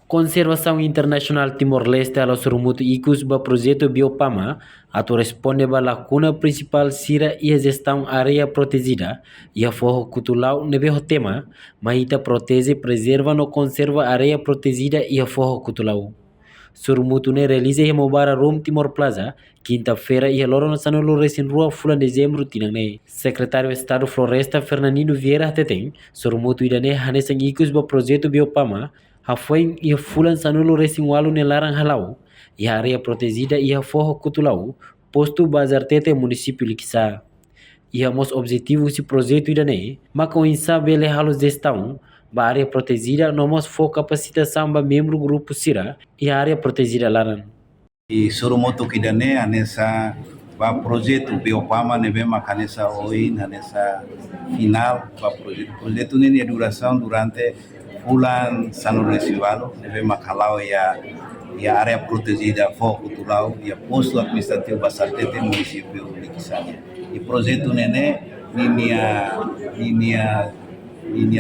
Conservação Internacional Timor-Leste alo surumutu icus ba projeto Biopama atu responde ba lacuna principal sira e gestão área protegida e a forro cutulau nebe o tema, mahita protege, preserva no conserva área protegida e a forro cutulau. Surumutu ne realiza e mobara Rom Timor Plaza, quinta-feira e a loro sanolo resin rua fula dezembro tinangne. Secretário de Estado Floresta Fernandino Vieira Teteng, surumutu idane hanesang icus ba projeto Biopama, foi e fulan sanulu resin walu ne larang halau e a área protegida e a forro cutulau posto bazar tete município liksa e a mos objetivo se projeto idane maka o insabele halos gestão ba área protegida no mos fo capacitação ba membro grupo sira e a área protegida laran e soromoto kidane anessa ba projeto Biopama nebe makanesa oi nessa final ba projeto ini duração durante bulan Sanur Residual, neve makalau ya área protegida foco tulau ya posto administrativo Basartete município de Kisania. E projeto nene linha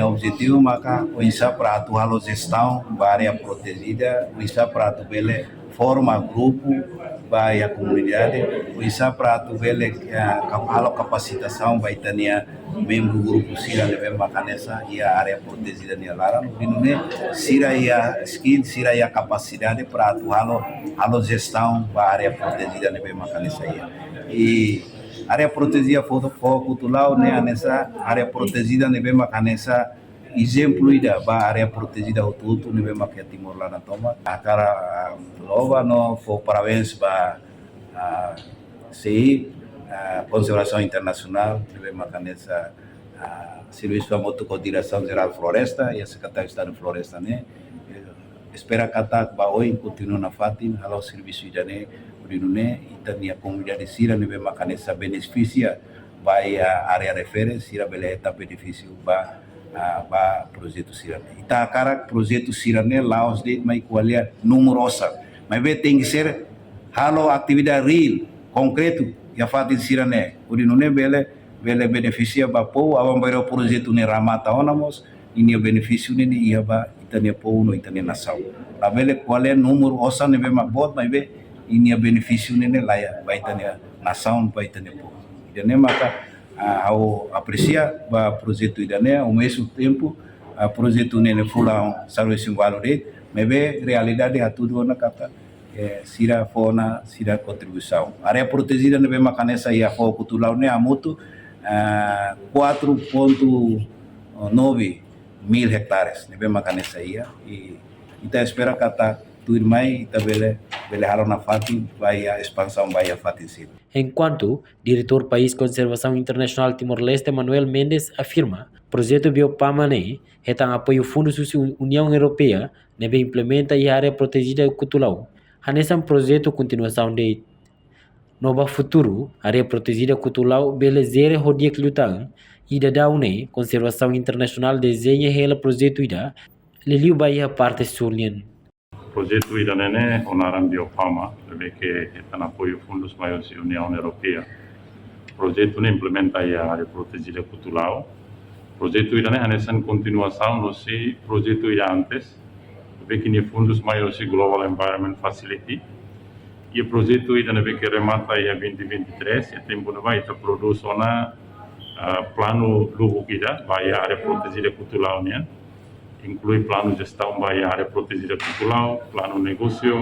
objetivo maka o insa para atuar a gestão da área protegida, o insa para atuar forma grupo vai a comunidade, o insa para atuar capacitação vai ter membro do grupo Sira leve macanesa e a área protegida de Lara no Binune Sira e a skill Sira e a capacidade para atuar a gestão da área protegida leve macanesa e área protegida foco tulau né nessa área protegida leve macanesa exemplo ida ba área protegida o tudo leve macanesa Timor lá na toma a cara lova no for parabéns ba sei Conservação Internacional, leve macanesa Serviço da Moto Coordenação Geral Floresta e a Secretaria de Estado de Floresta, né? Espera que ba oi continua na fatin, halau serviço de né, e também a comunidade sira leve macanesa beneficia vai a área refere sira beleta benefício ba projeto sira. Ita cara projeto sira né lá os de mai qualia numerosa, mas tem que ser halau atividade real, concreto ya fatin sirane udinune bele beneficia ba po awam bayro projeto ne ramata onamos ini benefício ne ia ba itania po no itania nação la bele qual número osa ne be mabot mas be ini benefício ne laia ba itania nação ba itania po idane maka ao aprecia ba projeto idane ao mesmo tempo projeto ne fulang serviço valore mas be realidade a tudo na kata sira fauna, sira contribuição. Área protegida nebe macanesa e a foco tulau ne amutu 4.9 mil hectares nebe macanesa ia e ita espera kata tuir mai ita bele halo na fati vai a expansão vai a fati sim. Enquanto diretor País Conservação Internacional Timor-Leste Manuel Mendes afirma projeto Biopama ne retang apoio Fundo Social União Europeia nebe implementa e área protegida Kutulau. Hanesan projeto continuação de nova futuro, área protegida Kutulau belezere rodia klutang ida daune conservação internacional desenha ela projeto ida leliu baia parte sulien. Projeto ida nene onaran Biopama lebe que tan apoio fundos maiores da União Europeia. Projeto ne implementa a área protegida Kutulau. Projeto ida ne hanesan continuação no se projeto ida antes que fundos maiores Global Environment Facility e o projeto ainda que remata em 2023 e tempo não vai produz uma plano lugo kita vai área protegida cultural né inclui plano gestão vai área protegida cultural plano negócio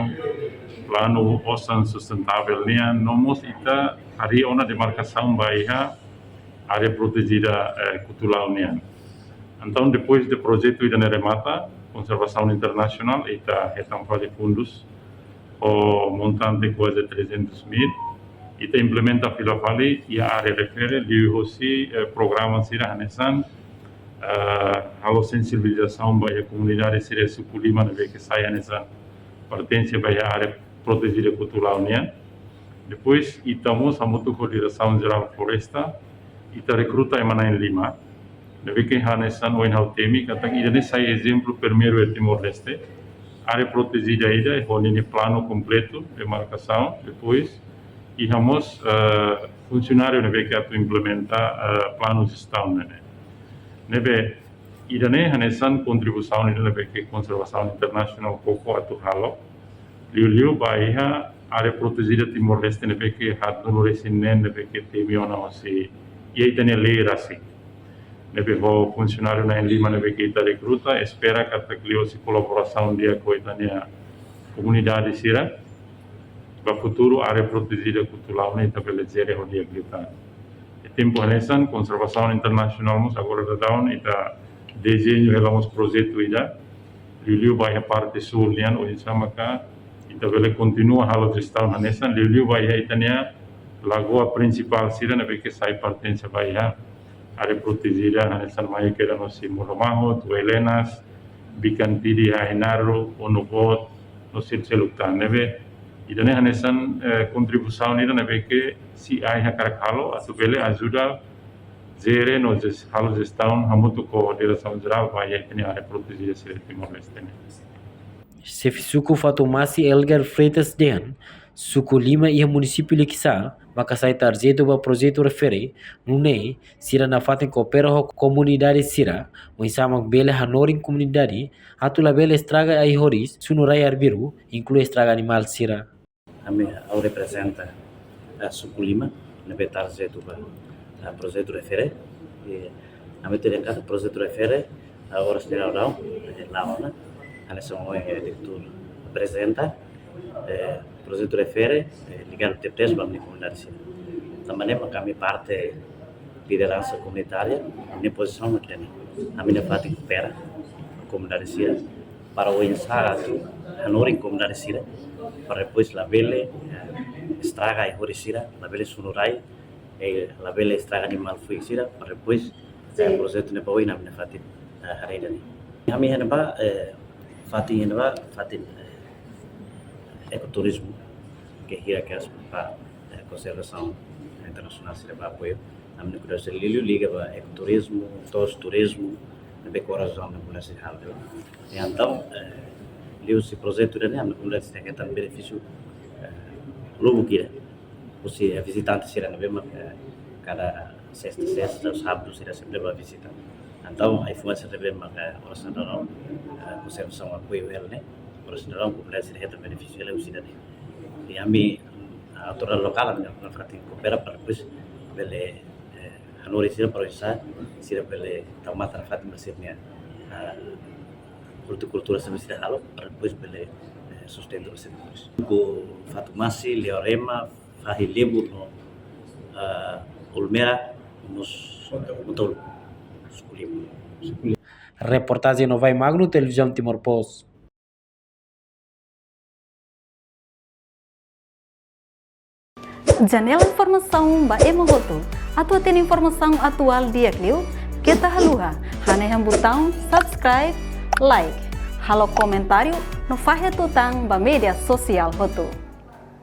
plano ocean sustentável né nomos ita hari ona demarcação vai área protegida cultural né então depois do projeto ainda remata Conservação Internacional está fazer fundos o montante quase 300 mil e implementa fila fali e a área refere de hoje programa sira hanesan a sensibilização para a comunidade sira suculima na que sai hanesan pertence para a área protegida cultural né depois estamos a mutu coordenação geral floresta e recruta em Manaim Lima Neve que hanesan o inhaltemi kata idane sai exemplo primeiro é Timor-Leste área protegida ida é onde plano completo de marcação depois e vamos funcionário neve que atu implementa plano de gestão neve idane hanesan kontribusaun ida lebih ke konservasaun internasional koko atau halo liu baiha área protegida Timor-Leste lebih ke hatu resinen lebih ke temiona osi ia itane lera si lebih ho funcionário na lima lebih ke ita recruta espera kata clio si colaboração dia ko itania comunidade sira ba futuro área protegida kutulau ne ita belezere ho dia kita tempo hanesan konservasaun internasional mus agora da down ita desenho relamos projeto ida liu vai a parte sul nian o sama ka ita vele continua halo gestão hanesan liu vai a itania lagoa principal sira na que sai pertence vai a área protegida hanesan mai que no si Molomaho, Tuelenas, Bicantiri, Hainaro, Onobot, no Silseluktan neve idane hanesan contribuição ida na que si ai halo atau vele ajuda zere no halo gestão hamutu ko direção geral vai a área protegida sira Timor-Leste. Chefe suku Fatumasi Elgar Freitas Dehan, suku Lima ia município Likisa, maka sai tarjeto ba projeto refere, nune sira na fatem coopera ho comunidade sira, o insama bele hanoring comunidade, atula bele estraga ai horis, sunurai arbiru, inclui estraga animal sira. Ao representa a suku Lima, nebe tarjeto ba projeto refere, a meter cada projeto refere, a horas de laurão, launa, a nação apresenta, projeto refere, ligado ao TPS, vamos na comunidade. Também kami parte liderança comunitária, minha posição não tem. A minha parte coopera a comunidade sira para o ensaio, a nora em comunidade sira, para depois la bele estraga a hori sira, la bele sunurai, la bele estraga animal fui sira, para depois o projeto ne bawa na minha parte hari ini. Kami henba fatin ecoturismo que hira que as para conservação internacional se leva apoio a minha curiosidade liga para ecoturismo turismo de coração na população e então esse projeto né a população tem que ter benefício logo que você é visitante será na mesma cada sexta sábado será sempre vai visitar então a influência de mesma oração da conservação apoio ela né oração da população tem que ter benefício ela usida e a mim a autoridade local a minha frente coopera para depois bele hanori sira para isso sira bele tamata frente masirnya horticultura sampai sira halo para depois bele sustento esse depois go Fatumasi Leorema Fahilebu no Olmera nos motor escolhemos Reportagem Novai Magno, Televisão Timor Post. Janela informação ba emogoto. Atua tem informação atual dia Clio. Kita haluha. Haneham botão subscribe, like. Halo comentário no fahe tutang ba media sosial hoto.